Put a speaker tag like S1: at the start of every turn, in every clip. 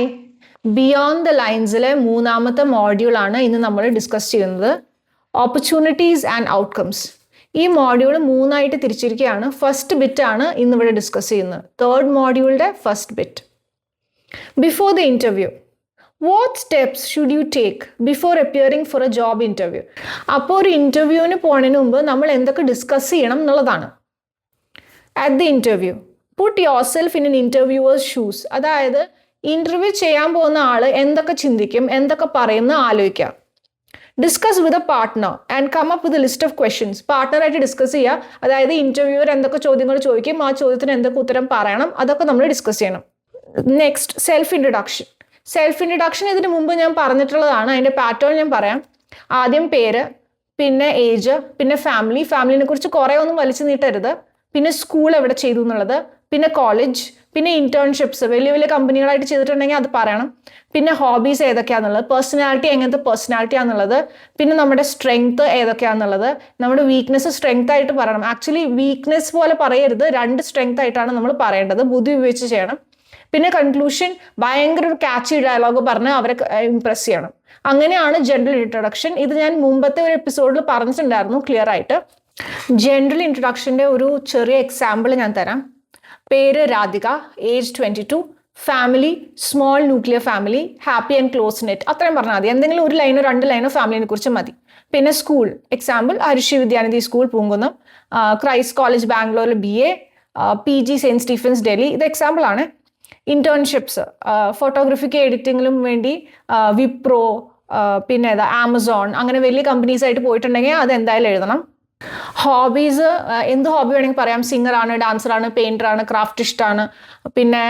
S1: Hi, beyond the ലൈൻസിലെ മൂന്നാമത്തെ മോഡ്യൂളാണ് ഇന്ന് നമ്മൾ ഡിസ്കസ് ചെയ്യുന്നത്. Opportunities and outcomes. ഈ മോഡ്യൂൾ മൂന്നായിട്ട് തിരിച്ചിരിക്കുകയാണ്. ഫസ്റ്റ് ബിറ്റ് ആണ് ഇന്നിവിടെ ഡിസ്കസ് ചെയ്യുന്നത്. തേർഡ് മോഡ്യൂളിൻ്റെ first bit. Before the interview, what steps should you take before appearing for a job interview? അപ്പോൾ ഒരു ഇൻ്റർവ്യൂവിന് പോകുന്നതിന് മുമ്പ് നമ്മൾ എന്തൊക്കെ ഡിസ്കസ് ചെയ്യണം എന്നുള്ളതാണ്. At the interview, put yourself in an interviewer's shoes. അതായത് ഇൻ്റർവ്യൂ ചെയ്യാൻ പോകുന്ന ആൾ എന്തൊക്കെ ചിന്തിക്കും, എന്തൊക്കെ പറയും എന്ന് ആലോചിക്കുക. Discuss with a partner and come up with a list of questions. പാർട്ട്ണറായിട്ട് ഡിസ്കസ് ചെയ്യുക. അതായത് ഇൻ്റർവ്യൂവർ എന്തൊക്കെ ചോദ്യങ്ങൾ ചോദിക്കും, ആ ചോദ്യത്തിന് എന്തൊക്കെ ഉത്തരം പറയണം, അതൊക്കെ നമ്മൾ ഡിസ്കസ് ചെയ്യണം. Next, self introduction. Self introduction ഇതിന് മുമ്പ് ഞാൻ പറഞ്ഞിട്ടുള്ളതാണ്. അതിൻ്റെ പാറ്റേൺ ഞാൻ പറയാം. ആദ്യം പേര്, പിന്നെ ഏജ്, പിന്നെ ഫാമിലിനെ കുറിച്ച് കുറേ ഒന്നും വലിച്ചു നീട്ടരുത്. പിന്നെ സ്കൂൾ എവിടെ ചെയ്തു എന്നുള്ളത്, പിന്നെ കോളേജ്, പിന്നെ ഇന്റേൺഷിപ്സ് വലിയ വലിയ കമ്പനികളായിട്ട് ചെയ്തിട്ടുണ്ടെങ്കിൽ അത് പറയണം. പിന്നെ ഹോബീസ് ഏതൊക്കെയാണെന്നുള്ളത്, പേഴ്സണാലിറ്റി എങ്ങനത്തെ പേഴ്സണാലിറ്റിയാണെന്നുള്ളത്, പിന്നെ നമ്മുടെ സ്ട്രെങ്ത് ഏതൊക്കെയാണെന്നുള്ളത്, നമ്മുടെ വീക്ക്നെസ് സ്ട്രെങ്ത് ആയിട്ട് പറയണം. ആക്ച്വലി വീക്ക്നെസ് പോലെ പറയരുത്, രണ്ട് സ്ട്രെങ്ത് ആയിട്ടാണ് നമ്മൾ പറയേണ്ടത്. ബുദ്ധി ഉപയോഗിച്ച് ചെയ്യണം. പിന്നെ കൺക്ലൂഷൻ ഭയങ്കര ഒരു കാച്ചി ഡയലോഗ് പറഞ്ഞ് അവരെ ഇംപ്രസ് ചെയ്യണം. അങ്ങനെയാണ് ജനറൽ ഇൻട്രൊഡക്ഷൻ. ഇത് ഞാൻ മുമ്പത്തെ ഒരു എപ്പിസോഡിൽ പറഞ്ഞിട്ടുണ്ടായിരുന്നു ക്ലിയർ ആയിട്ട്. ജനറൽ ഇൻട്രൊഡക്ഷൻ്റെ ഒരു ചെറിയ എക്സാമ്പിൾ ഞാൻ തരാം. പേര് Radhika, age 22, family small nuclear family, happy and close net. അത്രയും പറഞ്ഞാൽ മതി. എന്തെങ്കിലും ഒരു ലൈനോ രണ്ട് ലൈനോ ഫാമിലിനെ കുറിച്ച് മതി. പിന്നെ school example Harishri Vidyanidhi school Poonkunnam, Christ college ബാംഗ്ലൂരിൽ BA, PG saint Stephen's Delhi. ഇത് എക്സാമ്പിൾ ആണ്. ഇന്റേൺഷിപ്സ്, ഫോട്ടോഗ്രാഫിക്ക് എഡിറ്റിങ്ങിലും വേണ്ടി വിപ്രോ, പിന്നെ ആമസോൺ, അങ്ങനെ വലിയ കമ്പനീസ് ആയിട്ട് പോയിട്ടുണ്ടെങ്കിൽ അത് എന്തായാലും എഴുതണം. ഹോബീസ്, എന്ത് ഹോബി വേണമെങ്കിൽ പറയാം. സിംഗറാണ്, ഡാൻസറാണ്, പെയിൻറ്ററാണ്, ക്രാഫ്റ്റ് ഇഷ്ടമാണ്. പിന്നെ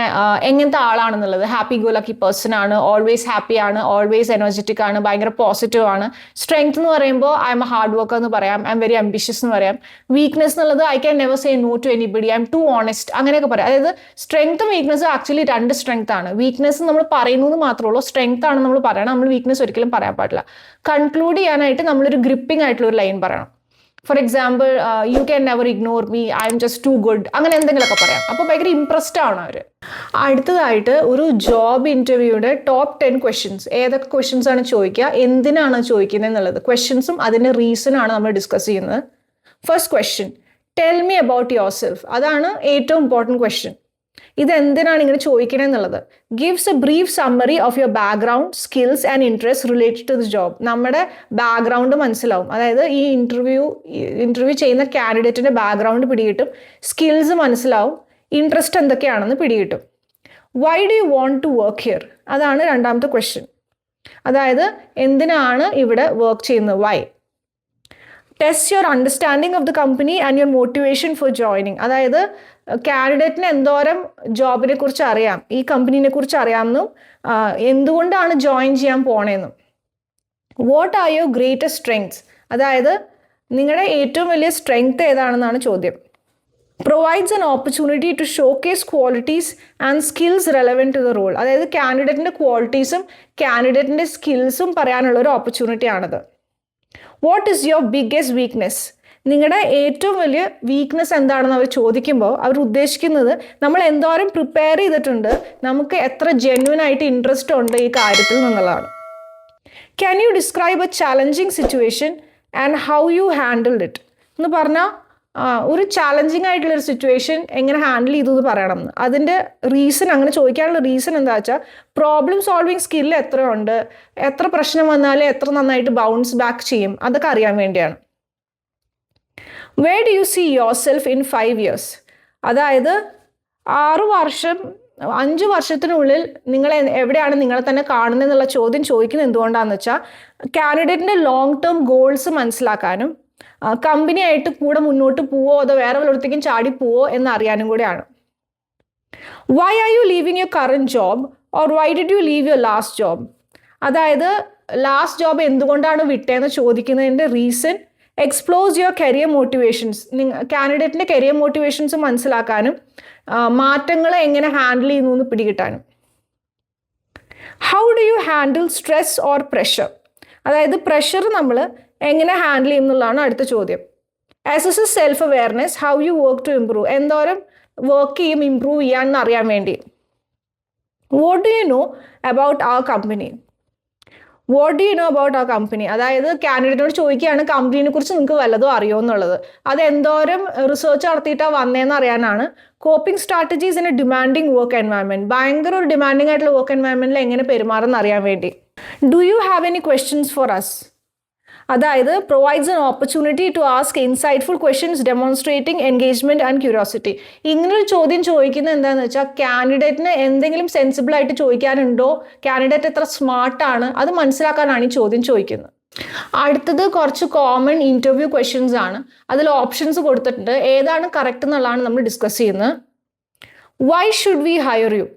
S1: എങ്ങനത്തെ ആളാണെന്നുള്ളത്, ഹാപ്പി ഗോ ലക്കി പേഴ്സൺ ആണ്, ഓൾവേസ് ഹാപ്പി ആണ്, ഓൾവേസ് എനർജറ്റിക് ആണ്, ഭയങ്കര പോസിറ്റീവ് ആണ്. സ്ട്രെങ്ത് എന്ന് പറയുമ്പോൾ I M A hard worker എന്ന് പറയാം, ഐ എം വെരി അംബിഷ്യസ് എന്ന് പറയാം. വീക്ക്നെസ് എന്നുള്ളത് I can never say no to anybody, I'm too honest, അങ്ങനെയൊക്കെ പറയാം. അതായത് സ്ട്രെങ്ത്തും വീക്ക്നെസ്സും ആക്ച്വലി രണ്ട് സ്ട്രെങ്ത് ആണ്. വീക്ക്നെസ് നമ്മൾ പറയുന്നത് മാത്രമേ ഉള്ളൂ, സ്ട്രെങ്ത് ആണ് നമ്മൾ പറയണം. നമ്മൾ വീക്ക്നെസ് ഒരിക്കലും പറയാൻ പാടില്ല. കൺക്ലൂഡ് ചെയ്യാനായിട്ട് നമ്മളൊരു ഗ്രിപ്പിംഗ് ആയിട്ടുള്ള ഒരു ലൈൻ പറയണം. For example, you can never ignore me, I M just too good, അങ്ങനെ എന്തെങ്കിലുമൊക്കെ പറയാം. അപ്പോൾ ഭയങ്കര ഇംപ്രസ്ഡ് ആണ് അവർ. അടുത്തതായിട്ട് ഒരു ജോബ് ഇൻ്റർവ്യൂയുടെ ടോപ്പ് 10 ക്വസ്റ്റ്യൻസ്. ഏതൊക്കെ ക്വസ്റ്റ്യൻസ് ആണ് ചോദിക്കുക, എന്തിനാണ് ചോദിക്കുന്നത് എന്നുള്ളത്, ക്വസ്റ്റ്യൻസും അതിൻ്റെ റീസണാണ് നമ്മൾ ഡിസ്കസ് ചെയ്യുന്നത്. First question, tell me about yourself. അതാണ് ഏറ്റവും ഇമ്പോർട്ടൻറ്റ് ക്വസ്റ്റ്യൻ. ഇതെന്തിനാണ് ഇങ്ങനെ ചോദിക്കണേ എന്നുള്ളത്. Gives a brief summary of your background, skills and interest related to the job. നമ്മുടെ ബാക്ക്ഗ്രൗണ്ട് മനസ്സിലാവും. അതായത് ഈ ഇൻ്റർവ്യൂ ചെയ്യുന്ന കാൻഡിഡേറ്റിൻ്റെ ബാക്ക്ഗ്രൗണ്ട് പിടികിട്ടും, സ്കിൽസ് മനസ്സിലാവും, ഇൻട്രസ്റ്റ് എന്തൊക്കെയാണെന്ന് പിടികിട്ടും. Why do you want to work here? അതാണ് രണ്ടാമത്തെ ക്വസ്റ്റ്യൻ. അതായത് എന്തിനാണ് ഇവിടെ വർക്ക് ചെയ്യുന്നത്, why. Test your understanding of the company and your motivation for joining. അതായത് കാൻഡിഡേറ്റിന് എന്തോരം ജോബിനെ കുറിച്ച് അറിയാം, ഈ കമ്പനീനെ കുറിച്ച് അറിയാമെന്നും എന്തുകൊണ്ടാണ് ജോയിൻ ചെയ്യാൻ പോണേന്നും. What are your greatest strengths? അതായത് നിങ്ങളുടെ ഏറ്റവും വലിയ സ്ട്രെങ്ത് ഏതാണെന്നാണ് ചോദ്യം. Provides an opportunity to showcase qualities and skills relevant to the role. അതായത് കാൻഡിഡേറ്റിൻ്റെ ക്വാളിറ്റീസും കാൻഡിഡേറ്റിൻ്റെ സ്കിൽസും പറയാനുള്ള ഒരു ഓപ്പർച്യൂണിറ്റി ആണത്. What is your biggest weakness? നിങ്ങളുടെ ഏറ്റവും വലിയ വീക്ക്നെസ് എന്താണെന്ന് അവർ ചോദിക്കുമ്പോൾ അവർ ഉദ്ദേശിക്കുന്നത് നമ്മൾ എന്തോരം പ്രിപ്പയർ ചെയ്തിട്ടുണ്ട്, നമുക്ക് എത്ര ജെന്യുവൻ ആയിട്ട് ഇൻട്രസ്റ്റ് ഉണ്ട് ഈ കാര്യത്തിൽ നിന്നുള്ളതാണ്. Can you describe A challenging situation and how you handled it? എന്ന് പറഞ്ഞാൽ ഒരു ചാലഞ്ചിങ് ആയിട്ടുള്ളൊരു സിറ്റുവേഷൻ എങ്ങനെ ഹാൻഡിൽ ചെയ്തു എന്ന് പറയണം എന്ന്. അതിൻ്റെ റീസൺ, അങ്ങനെ ചോദിക്കാനുള്ള റീസൺ എന്താ വെച്ചാൽ പ്രോബ്ലം സോൾവിങ് സ്കില്ല് എത്രയുണ്ട്, എത്ര പ്രശ്നം വന്നാലും എത്ര നന്നായിട്ട് ബൗൺസ് ബാക്ക് ചെയ്യും, അതൊക്കെ അറിയാൻ വേണ്ടിയാണ്. Where do you see yourself in 5 years? അതായത് 5 വർഷത്തിനുള്ളിൽ നിങ്ങൾ എവിടെയാണ് നിങ്ങളെ തന്നെ കാണുന്നത് എന്നുള്ള ചോദ്യം ചോദിക്കുന്നത് എന്തുകൊണ്ടാണെന്ന് വെച്ചാൽ കാൻഡിഡേറ്റിൻ്റെ ലോങ് ടേം ഗോൾസ് മനസ്സിലാക്കാനും കമ്പനിയായിട്ട് കൂടെ മുന്നോട്ട് പോവോ അതോ വേറെ വല്ലയിടത്തേക്കും ചാടി പോവോ എന്നറിയാനും കൂടെയാണ്. Why are you leaving your current job or why did you leave your last job? അതായത് ലാസ്റ്റ് ജോബ് എന്തുകൊണ്ടാണ് വിട്ടേന്ന് ചോദിക്കുന്നതിൻ്റെ reason. Explores your career motivations. കാൻഡിഡേറ്റിൻ്റെ കരിയർ മോട്ടിവേഷൻസ് മനസ്സിലാക്കാനും മാറ്റങ്ങളെ എങ്ങനെ ഹാൻഡിൽ ചെയ്യുന്നു എന്ന് പിടികിട്ടാനും. How do you handle stress or pressure? അതായത് പ്രഷർ നമ്മൾ എങ്ങനെ ഹാൻഡിൽ ചെയ്യും എന്നുള്ളതാണ് അടുത്ത ചോദ്യം. Assess self awareness, how you work to improve. എന്തോരം വർക്ക് ചെയ്യും ഇംപ്രൂവ് ചെയ്യാമെന്ന് അറിയാൻ വേണ്ടി. What do you know about our company? What do you know about our company? അതായത് കാൻഡിഡേറ്റിനോട് ചോദിക്കുകയാണ് കമ്പനിയെ കുറിച്ച് നിങ്ങൾക്ക് വല്ലതും അറിയോ എന്നുള്ളത്. അത് എന്തോരം റിസർച്ച് നടത്തിയിട്ടാണ് വന്നതെന്ന് അറിയാനാണ്. Coping strategies in A demanding work environment, ഭയങ്കര ഒരു ഡിമാൻഡിങ് ആയിട്ടുള്ള വർക്ക് എൻവയൺമെന്റിൽ എങ്ങനെ പെരുമാറുമെന്ന് അറിയാൻ വേണ്ടി. Do you have any questions for us? അതായത് provides an opportunity to ask insightful questions demonstrating engagement and curiosity. ഇങ്ങനൊരു ചോദ്യം ചോദിക്കുന്നത് എന്താണെന്ന് വെച്ചാൽ ക്യാൻഡിഡേറ്റിന് എന്തെങ്കിലും സെൻസിബിൾ ആയിട്ട് ചോദിക്കാനുണ്ടോ, കാൻഡിഡേറ്റ് എത്ര സ്മാർട്ടാണ്, അത് മനസ്സിലാക്കാനാണ് ഈ ചോദ്യം ചോദിക്കുന്നത്. അടുത്തത് കുറച്ച് കോമൺ ഇൻ്റർവ്യൂ ക്വസ്റ്റ്യൻസ് ആണ്. അതിൽ ഓപ്ഷൻസ് കൊടുത്തിട്ടുണ്ട്. ഏതാണ് കറക്റ്റ് എന്നുള്ളതാണ് നമ്മൾ ഡിസ്കസ് ചെയ്യുന്നത്. Why should we hire you?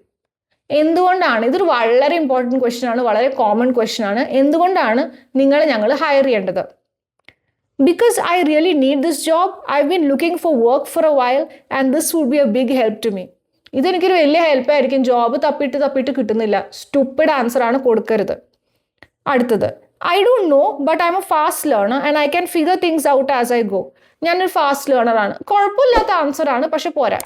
S1: എന്തുകൊണ്ടാണ്, ഇതൊരു വളരെ ഇമ്പോർട്ടൻറ്റ് ക്വസ്റ്റ്യൻ ആണ്, വളരെ കോമൺ ക്വസ്റ്റ്യൻ ആണ്. എന്തുകൊണ്ടാണ് നിങ്ങളെ ഞങ്ങൾ ഹയർ ചെയ്യേണ്ടത്? Because I really need this job, I been looking for work for a while and this would be a big help to me. ഇതെനിക്കൊരു വലിയ ഹെൽപ്പായിരിക്കും, ജോബ് തപ്പിയിട്ട് കിട്ടുന്നില്ല. സ്റ്റുപ്പിഡ് ആൻസർ ആണ്, കൊടുക്കരുത്. അടുത്തത്, I don't know but I'm a fast learner and I can figure things out as I go. ഞാനൊരു fast ലേണറാണ്. കുഴപ്പമില്ലാത്ത ആൻസർ ആണ്, പക്ഷെ പോരാ.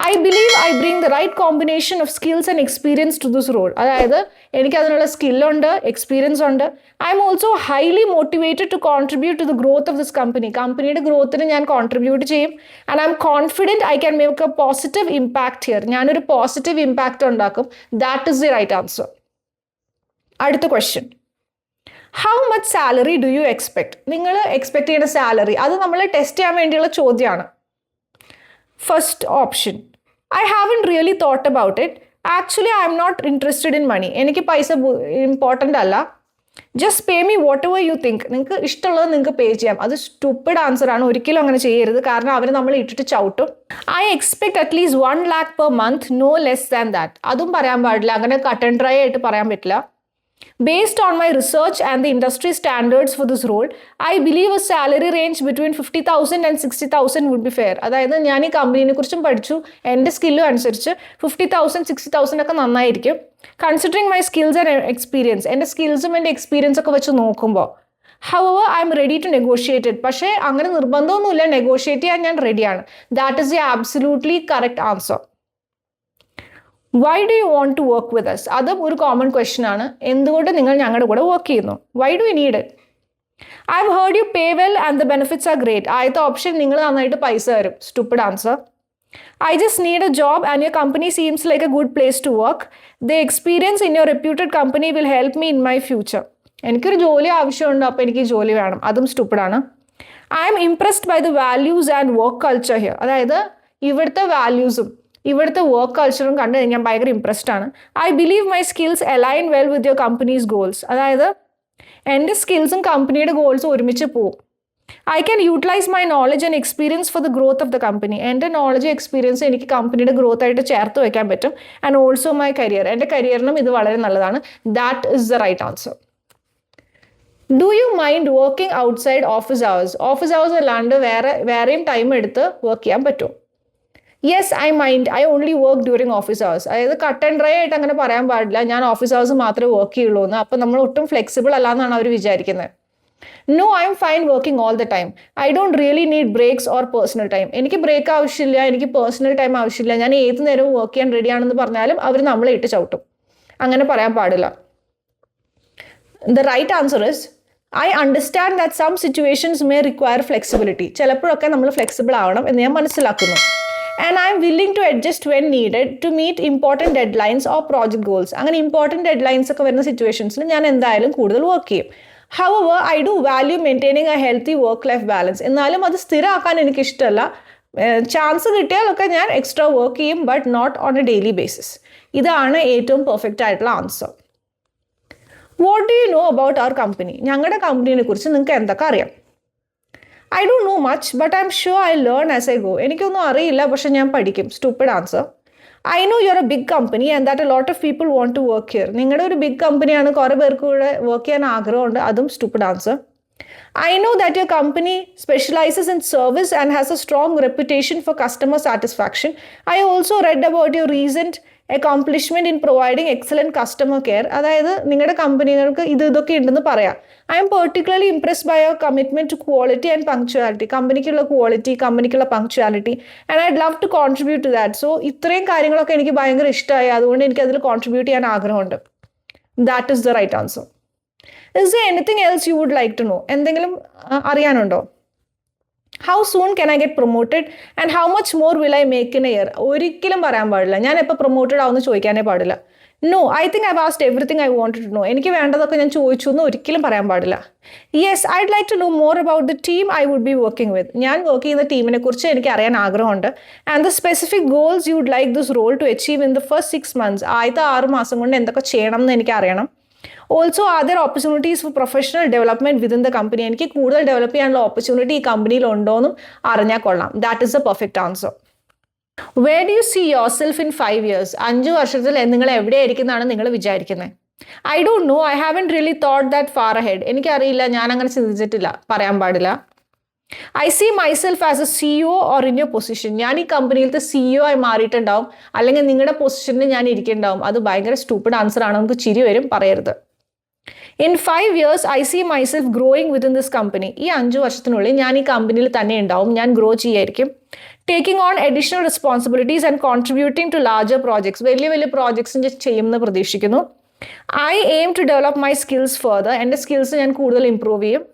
S1: I believe I bring the right combination of skills and experience to this role. അതായത് എനിക്ക് അതിനുള്ള സ്കില്ലുണ്ട്, എക്സ്പീരിയൻസ് ഉണ്ട്. I'm also highly motivated to contribute to the growth of this company. കമ്പനിയുടെ ഗ്രോത്തിന് ഞാൻ കോൺട്രിബ്യൂട്ട് ചെയ്യും. And I M confident I can make a positive impact here. ഞാനൊരു പോസിറ്റീവ് ഇമ്പാക്ട് ഉണ്ടാക്കും. That is the right answer. അടുത്ത question, how much salary do you expect? നിങ്ങൾ expect ചെയ്യുന്ന salary, അത് നമ്മൾ ടെസ്റ്റ് ചെയ്യാൻ വേണ്ടിയുള്ള ചോദ്യമാണ്. First option, I haven't really thought about it. Actually I am not interested in money. എനിക്ക് പൈസ ഇമ്പോർട്ടൻ്റ് അല്ല. Just pay me whatever you think. നിങ്ങൾക്ക് ഇഷ്ടമുള്ളത് നിങ്ങൾക്ക് പേ ചെയ്യാം. അത് സ്റ്റുപ്പിഡ് ആൻസർ ആണ്, ഒരിക്കലും അങ്ങനെ ചെയ്യരുത്. കാരണം അവർ നമ്മൾ ഇട്ടിട്ട് ചവിട്ടും. I expect at least 1 lakh per month, no less than that. അതും പറയാൻ പാടില്ല, അങ്ങനെ കട്ട് ആൻഡ് ഡ്രൈ ആയിട്ട് പറയാൻ പറ്റില്ല. Based on my research and the industry standards for this role, I believe a salary range between 50,000 and 60,000 would be fair. അതായത് ഞാൻ ഈ കമ്പനിയെ കുറിച്ചും പഠിച്ചു, എൻ്റെ സ്കില്ലും അനുസരിച്ച് 50,000 60,000 ഒക്കെ നന്നായിരിക്കും. Considering my skills and experience, എൻ്റെ സ്കിൽസും എൻ്റെ എക്സ്പീരിയൻസ് ഒക്കെ വെച്ച് നോക്കുമ്പോൾ. However I'm ready to negotiate it. പക്ഷേ അങ്ങനെ നിർബന്ധമൊന്നുമില്ല, നെഗോഷിയേറ്റ് ചെയ്യാൻ ഞാൻ റെഡിയാണ്. That is the absolutely correct answer. Why do you want to work with us? അതും ഒരു കോമൺ ക്വസ്റ്റ്യൻ ആണ്. എന്തുകൊണ്ട് നിങ്ങൾ ഞങ്ങളുടെ കൂടെ വർക്ക് ചെയ്യുന്നു? Why do you need it? I have heard you pay well and the benefits are great. ആദ്യത്തെ option, നിങ്ങൾ നന്നായിട്ട് പൈസ തരും. Stupid answer. I just need a job and your company seems like a good place to work. The experience in your reputed company will help me in my future. എനിക്കൊരു ജോലി ആവശ്യമുണ്ട്, അപ്പോൾ എനിക്ക് ജോലി വേണം. അതും സ്റ്റുപ്പിഡാണ്. I am impressed by the values and work culture here. അതായത് ഇവിടുത്തെ വാല്യൂസും ഇവിടുത്തെ വർക്ക് കൾച്ചറും കണ്ട് ഞാൻ ഭയങ്കര ഇംപ്രസ്ഡ് ആണ്. I believe my skills align well with your company's goals. അതായത് എൻ്റെ സ്കിൽസും കമ്പനിയുടെ ഗോൾസും ഒരുമിച്ച് പോവും. I can utilise my knowledge and experience for the growth of the company. എൻ്റെ നോളജ് എക്സ്പീരിയൻസ് എനിക്ക് കമ്പനിയുടെ ഗ്രോത്ത് ആയിട്ട് ചേർത്ത് വയ്ക്കാൻ പറ്റും. ആൻഡ് ഓൾസോ മൈ കരിയർ, എൻ്റെ കരിയറിനും ഇത് വളരെ നല്ലതാണ്. That is the right answer. Do you mind working outside office hours? Office hours അല്ലാണ്ട് വേറെയും ടൈം എടുത്ത് വർക്ക് ചെയ്യാൻ പറ്റും. Yes I mind, I only work during office hours. അതായത് കട്ട് ആൻഡ് ഡ്രൈ ആയിട്ട് അങ്ങനെ പറയാൻ പാടില്ല, ഞാൻ ഓഫീസ് അവേഴ്സ് മാത്രമേ വർക്ക് ചെയ്യുള്ളൂ എന്ന്. അപ്പം നമ്മൾ ഒട്ടും ഫ്ലെക്സിബിൾ അല്ല എന്നാണ് അവർ വിചാരിക്കുന്നത്. No I'm fine working all the time. I don't really need breaks or personal time. എനിക്ക് ബ്രേക്ക് ആവശ്യമില്ല, എനിക്ക് പേഴ്സണൽ ടൈം ആവശ്യമില്ല, ഞാൻ ഏത് നേരവും വർക്ക് ചെയ്യാൻ റെഡിയാണെന്ന് പറഞ്ഞാലും അവർ നമ്മളെ ഇട്ട് ചവിട്ടും. അങ്ങനെ പറയാൻ പാടില്ല. The right answer is I understand that some situations may require flexibility. ചിലപ്പോഴൊക്കെ നമ്മൾ ഫ്ലെക്സിബിൾ ആവണം എന്ന് ഞാൻ മനസ്സിലാക്കുന്നു. And I'm willing to adjust when needed to meet important deadlines or project goals. അങ്ങനെ ഇമ്പോർട്ടൻറ്റ് ഡെഡ് ലൈൻസ് ഒക്കെ വരുന്ന സിറ്റുവേഷൻസിൽ ഞാൻ എന്തായാലും കൂടുതൽ വർക്ക് ചെയ്യും. However I do value maintaining a healthy work life balance. എന്നാലും അത് സ്ഥിരമാക്കാൻ എനിക്കിഷ്ടമല്ല. ചാൻസ് കിട്ടിയാലൊക്കെ ഞാൻ എക്സ്ട്രാ വർക്ക് ചെയ്യും, but not on a daily basis. ഇതാണ് ഏറ്റവും പെർഫെക്റ്റ് ആയിട്ടുള്ള answer. What do you know about our company? ഞങ്ങളുടെ കമ്പനിയെ കുറിച്ച് നിങ്ങൾക്ക് എന്തൊക്കെ അറിയാം? I don't know much but I'm sure I learn as I go. എനിക്കൊന്നും അറിയില്ല, പക്ഷെ ഞാൻ പഠിക്കും. Stupid answer. I know you are a big company and that a lot of people want to work here. നിങ്ങളുടെ ഒരു big കമ്പനിയാണ്, കുറേ പേർക്ക് കൂടെ വർക്ക് ചെയ്യാൻ ആഗ്രഹമുണ്ട്. അതും stupid answer. I know that your company specializes in service and has a strong reputation for customer satisfaction. I also read about your recent accomplishment in providing excellent customer care, അതായത് നിങ്ങളുടെ കമ്പനികൾക്ക് ഇതൊക്കെ ഉണ്ടെന്ന് പറയാം. I M particularly impressed by your commitment to quality and punctuality, കമ്പനിക്കുള്ള quality, കമ്പനിക്കുള്ള punctuality, and I'd love to contribute to that. So ഇത്രയും കാര്യങ്ങളൊക്കെ എനിക്ക് ഭയങ്കര ഇഷ്ടമായി, അതുകൊണ്ട് എനിക്ക് അതിൽ കോൺട്രിബ്യൂട്ട് ചെയ്യാൻ ആഗ്രഹമുണ്ട്. That is the right answer. Is there anything else you would like to know? എന്തെങ്കിലും അറിയാനുണ്ടോ? How soon can I get promoted and how much more will I make in a year? ഒരിക്കലും പറയാൻ പാടില്ല. ഞാൻ എപ്പോൾ promoted ആവുമെന്ന് ചോദിക്കാനേ പാടില്ല. No, I think I asked everything I wanted to know. എനിക്ക് വേണ്ടതൊക്കെ ഞാൻ ചോദിച്ചു എന്ന് ഒരിക്കലും പറയാൻ പാടില്ല. Yes, I'd like to know more about the team I would be working with. ഞാൻ വർക്ക് ചെയ്യുന്ന ടീമിനെ കുറിച്ച് എനിക്ക് അറിയാൻ ആഗ്രഹമുണ്ട്. And the specific goals you would like this role to achieve in the first 6 months. ആദ്യത്തെ 6 മാസം കൊണ്ട് എന്തൊക്കെ ചെയ്യണം എന്ന് എനിക്ക് അറിയണം. Also are there opportunities for professional development within the company. എനിക്ക് കൂടുതൽ ഡെവലപ്പ് ചെയ്യാനുള്ള ഓപ്പർച്യൂണിറ്റി ഈ കമ്പനിയിൽ ഉണ്ടോയെന്നും അറിഞ്ഞാൽ കൊള്ളാം. That is the perfect answer. Where do you see yourself in 5 years? 5 വർഷത്തിൽ നിങ്ങൾ എവിടെയായിരിക്കുന്നതാണ് നിങ്ങൾ വിചാരിക്കുന്നത്? I don't know, I haven't really thought that far ahead. എനിക്കറിയില്ല, ഞാൻ അങ്ങനെ ചിന്തിച്ചിട്ടില്ല, പറയാൻ പാടില്ല. I see myself as a CEO or in your position. ഞാൻ ഈ കമ്പനിയിലത്തെ CEO ആയി മാറിയിട്ടുണ്ടാവും, അല്ലെങ്കിൽ നിങ്ങളുടെ പൊസിഷനിൽ ഞാൻ ഇരിക്കുന്നുണ്ടാവും. അത് ഭയങ്കര സ്റ്റൂപ്പിഡ് ആൻസർ ആണ്, നമുക്ക് ചിരി വരും, പറയരുത്. In 5 years I see myself growing within this company. ഈ 5 വർഷത്തിനുള്ളിൽ ഞാൻ ഈ കമ്പനിയിൽ തന്നെ ഉണ്ടാവും, ഞാൻ ഗ്രോ ചെയ്യായിരിക്കും. Taking on additional responsibilities and contributing to larger projects. വലിയ വലിയ പ്രോജക്ട്സ് ചെയ്യുമെന്ന് പ്രതീക്ഷിക്കുന്നു. I aim to develop my skills further. എൻ്റെ സ്കിൽസ് ഞാൻ കൂടുതൽ ഇമ്പ്രൂവ് ചെയ്യും.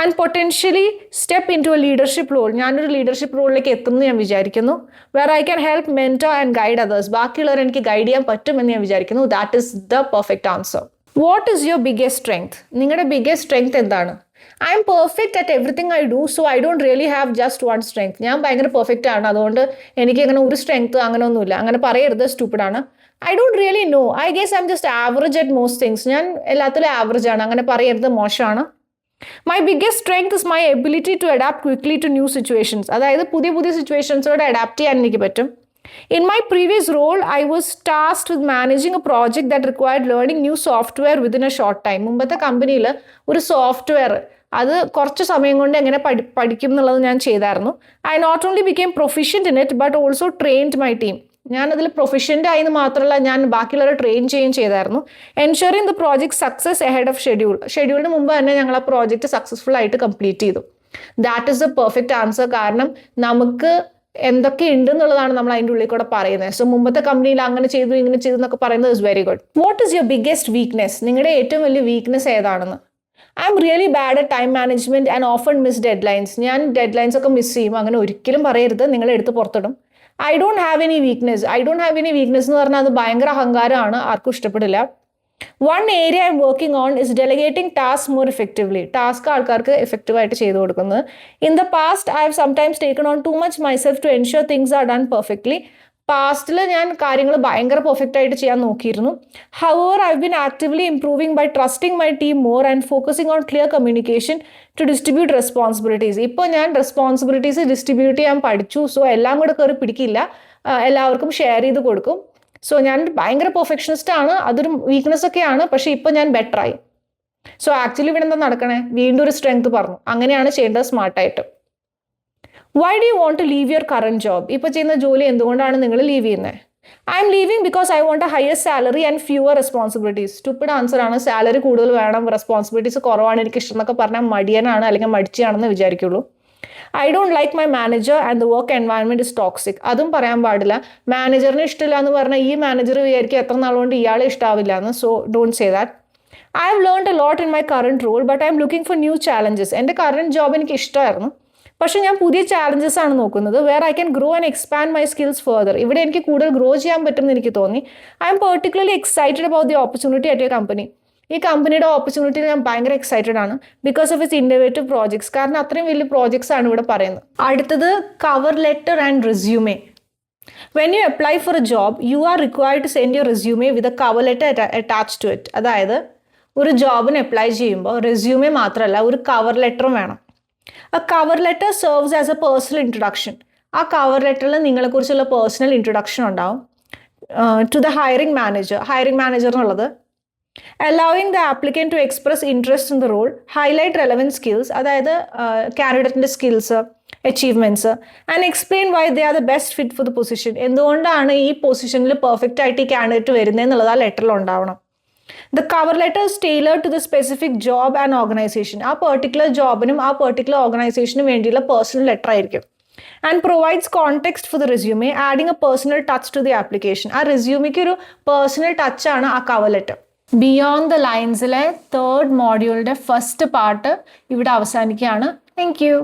S1: And potentially step into a leadership role. ഞാനൊരു ലീഡർഷിപ്പ് റോളിലേക്ക് എത്തുമെന്ന് ഞാൻ വിചാരിക്കുന്നു. Where I can help mentor and guide others. ബാക്കിയുള്ളവർ എനിക്ക് ഗൈഡ് ചെയ്യാൻ പറ്റും എന്ന് ഞാൻ വിചാരിക്കുന്നു. That is the perfect answer. What is your biggest strength? നിങ്ങളുടെ ബിഗ്ഗസ്റ്റ് സ്ട്രെങ്ത് എന്താണ്? I M perfect at everything I do, so I don't really have just one strength. ഞാൻ ഭയങ്കര പെർഫെക്റ്റ് ആണ്, അതുകൊണ്ട് എനിക്ക് അങ്ങനെ ഒരു സ്ട്രെങ്ത് അങ്ങനെ ഒന്നുമില്ല. അങ്ങനെ പറയരുത്, സ്റ്റുപ്പിഡാണ്. I don't really know, I guess I M just average at most things. ഞാൻ എല്ലാത്തിലും ആവറേജ് ആണ്, അങ്ങനെ പറയരുത്, മോശമാണ്. My biggest strength is my ability to adapt quickly to new situations. അതായത് പുതിയ പുതിയ സിറ്റുവേഷൻസോട് അഡാപ്റ്റ് ചെയ്യാൻ എനിക്ക് പറ്റും. In my previous role, I was tasked with managing a project that required learning new software within a short time. മുമ്പത്തെ കമ്പനിയിൽ ഒരു software അത് കുറച്ച് സമയം കൊണ്ട് എങ്ങനെ പഠിക്കും എന്നുള്ളത് ഞാൻ ചെയ്തായിരുന്നു. I not only became proficient in it but also trained my team. ഞാനതിൽ പ്രൊഫിഷ്യൻ്റ് ആയെന്ന് മാത്രമല്ല, ഞാൻ ബാക്കിയുള്ളവരെ ട്രെയിൻ ചെയ്യുകയും ചെയ്തായിരുന്നു. Ensuring the project success ahead of ഷെഡ്യൂളിന് മുമ്പ് തന്നെ ഞങ്ങൾ ആ പ്രോജക്റ്റ് സക്സസ്ഫുൾ ആയിട്ട് കംപ്ലീറ്റ് ചെയ്തു. That is the perfect answer. കാരണം നമുക്ക് എന്തൊക്കെ ഉണ്ട് എന്നുള്ളതാണ് നമ്മൾ അതിൻ്റെ ഉള്ളിൽ കൂടെ പറയുന്നത്. സോ മുമ്പത്തെ കമ്പനിയിൽ അങ്ങനെ ചെയ്തു ഇങ്ങനെ ചെയ്തു എന്നൊക്കെ പറയുന്നത് is very good. What is your biggest weakness? നിങ്ങളുടെ ഏറ്റവും വലിയ വീക്ക്നെസ് ഏതാണെന്ന്? I am really bad at time management and often miss deadlines. ഞാൻ ഡെഡ് ലൈൻസ് ഒക്കെ മിസ് ചെയ്യും. അങ്ങനെ ഒരിക്കലും പറയരുത്, നിങ്ങളെ എടുത്ത് പുറത്തിടും. I don't have any weakness. I don't have any weakness എന്ന് പറഞ്ഞാൽ അത് ഭയങ്കര അഹങ്കാരമാണ്, ആർക്കും ഇഷ്ടപ്പെടില്ല. One area I am working on is delegating task more effectively. Task ആൾക്കാർക്ക് എഫക്റ്റീവായിട്ട് ചെയ്തു കൊടുക്കുന്നത്. In the past I have sometimes taken on too much myself to ensure things are done perfectly. പാസ്റ്റിൽ ഞാൻ കാര്യങ്ങൾ ഭയങ്കര പെർഫെക്റ്റ് ആയിട്ട് ചെയ്യാൻ നോക്കിയിരുന്നു. However I been actively improving by trusting my team more and focusing on clear communication to distribute responsibilities. ഇപ്പോൾ ഞാൻ responsibilities distribute ചെയ്യാൻ പഠിച്ചു. സോ എല്ലാം കൂടെ കയറി പിടിക്കില്ല, എല്ലാവർക്കും ഷെയർ ചെയ്ത് കൊടുക്കും. സോ ഞാൻ ഭയങ്കര പെർഫെക്ഷനിസ്റ്റ് ആണ്, അതൊരു വീക്ക്നെസ് ഒക്കെയാണ്. പക്ഷേ ഇപ്പോൾ ഞാൻ ബെറ്ററായി. സോ ആക്ച്വലി ഇവിടെ എന്താ നടക്കണേ? വീണ്ടും ഒരു സ്ട്രെങ്ത് പറഞ്ഞു. അങ്ങനെയാണ് ചെയ്യേണ്ടത്, സ്മാർട്ടായിട്ട്. Why do you want to leave your current job? ഇപ്പോൾ ചെയ്യുന്ന ജോലി എന്തുകൊണ്ടാണ് നിങ്ങൾ ലീവ് ചെയ്യുന്നത്? I am leaving because I want a higher salary and fewer responsibilities. Stupid answer ആണ്. സാലറി കൂടുതൽ വേണം, റെസ്പോൺസിബിലിറ്റീസ് കുറവാണ് എനിക്ക് ഇഷ്ടം എന്നൊക്കെ പറഞ്ഞാൽ മടിയനാണ് അല്ലെങ്കിൽ മടിച്ചാണെന്ന് വിചാരിക്കുള്ളൂ. I don't like my manager and the work environment is toxic. അതും പറയാൻ പാടില്ല. മാനേജറിന് ഇഷ്ടമില്ല എന്ന് പറഞ്ഞാൽ ഈ മാനേജർ വിചാരിക്കും എത്ര നാളുകൊണ്ട് ഇയാളെ ഇഷ്ടാവില്ല എന്ന്. So don't say that. I have learned a lot in my current role but I'm looking for new challenges. എൻ്റെ കറന്റ് ജോബ് എനിക്ക് ഇഷ്ടമായിരുന്നു, പക്ഷേ ഞാൻ പുതിയ ചാലഞ്ചസ് ആണ് നോക്കുന്നത്. Where I can grow and expand my skills further. ഇവിടെ എനിക്ക് കൂടുതൽ ഗ്രോ ചെയ്യാൻ പറ്റുമെന്ന് എനിക്ക് തോന്നി. I M particularly excited about the opportunity at a company. ഈ കമ്പനിയുടെ ഓപ്പർച്യൂണിറ്റിയിൽ ഞാൻ ഭയങ്കര എക്സൈറ്റഡ് ആണ് because of its innovative projects. കാരണം അത്രയും വലിയ പ്രോജക്ട്സ് ആണ് ഇവിടെ പറയുന്നത്. അടുത്തത് cover letter and resume. When you apply for a job you are required to send your resume with a cover letter attach to it. അതായത് ഒരു ജോബിന് അപ്ലൈ ചെയ്യുമ്പോൾ റെസ്യൂമേ മാത്രമല്ല ഒരു കവർ ലെറ്ററും വേണം. A cover letter serves as A personal introduction. ആ cover ലെറ്ററിൽ നിങ്ങളെക്കുറിച്ചുള്ള personal introduction ഉണ്ടാവും to the hiring manager എന്നുള്ളത്. allowing the applicant to express interest in the role, highlight relevant skills, അതായത് കാൻഡിഡേറ്റിൻ്റെ skills, achievements and explain why they are the best fit for the position. എന്തുകൊണ്ടാണ് ഈ പൊസിഷനിൽ perfect ആയിട്ട് ഈ candidate വരുന്നതെന്നുള്ളത് ആ ലെറ്ററിൽ ഉണ്ടാവണം. The cover letter is tailored to the specific job and organisation. ആ പെർട്ടിക്കുലർ ജോബിനും ആ പെർട്ടിക്കുലർ ഓർഗനൈസേഷനും വേണ്ടിയുള്ള പേഴ്സണൽ ലെറ്റർ ആയിരിക്കും. And provides context for the resume adding a personal touch to the application. ആ റെസ്യൂമിക്ക് ഒരു പേഴ്സണൽ ടച്ചാണ് ആ കവർ ലെറ്റർ. ബിയോണ്ട് ദ ലൈൻസിലെ തേർഡ് മോഡ്യൂളിൻ്റെ ഫസ്റ്റ് പാർട്ട് ഇവിടെ അവസാനിക്കുകയാണ്. Thank U.